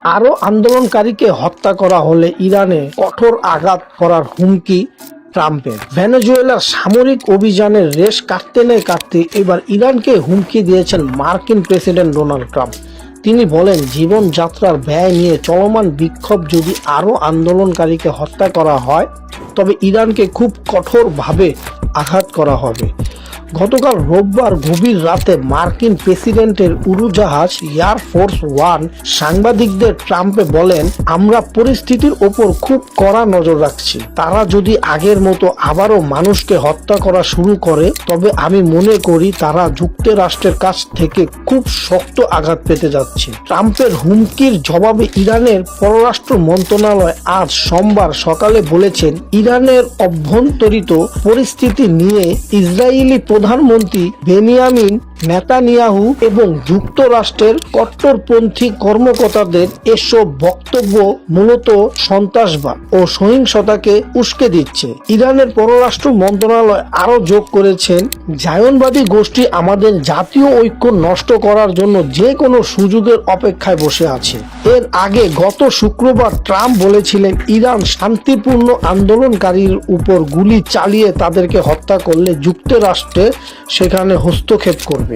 আরও আন্দোলনকারীকে হত্যা করা হলে ইরানে কঠোর আঘাত করার হুমকি ট্রাম্পের। ভেনেজুয়েলার সামরিক অভিযানের রেশ কাটতে এবার ইরানকে হুমকি দিয়েছেন মার্কিন প্রেসিডেন্ট ডোনাল্ড ট্রাম্প। তিনি বলেন, জীবনযাত্রার ব্যয় নিয়ে চলমান বিক্ষোভ যদি আরও আন্দোলনকারীকে হত্যা করা হয় তবে ইরানকে খুব কঠোরভাবে আঘাত করা হবে। গতকাল রোববার গভীর রাতে মার্কিন প্রেসিডেন্টের উড়োজাহাজ এয়ারফোর্স ওয়ান সাংবাদিকদের ট্রাম্পে বলেন, আমরা পরিস্থিতির ওপর খুব কড়া নজর রাখছি। তারা যদি আগের মতো আবারও মানুষকে হত্যা করা শুরু করে তবে আমি মনে করি তারা যুক্তরাষ্ট্রের কাছ থেকে খুব শক্ত আঘাত পেতে যাচ্ছে। ট্রাম্পের হুমকির জবাবে ইরানের পররাষ্ট্র মন্ত্রণালয় আজ সোমবার সকালে বলেছেন, ইরানের অভ্যন্তরীণ পরিস্থিতি নিয়ে ইসরায়েলি প্রধানমন্ত্রী বেনিয়ামিন নেতানিয়াহু এবং যুক্তরাষ্ট্রের কট্টরপন্থী কর্মকর্তাদের এসব বক্তব্য মূলত সন্ত্রাসবাদ ও সহিংসতাকে উস্কে দিচ্ছে। ইরানের পররাষ্ট্র মন্ত্রণালয় আরও যোগ করেছেন, জায়নবাদী গোষ্ঠী আমাদের জাতীয় ঐক্য নষ্ট করার জন্য যে কোনো সুযোগের অপেক্ষায় বসে আছে। এর আগে গত শুক্রবার ট্রাম্প বলেছিলেন, ইরান শান্তিপূর্ণ আন্দোলনকারীর উপর গুলি চালিয়ে তাদেরকে হত্যা করলে যুক্তরাষ্ট্রে সেখানে হস্তক্ষেপ করবে।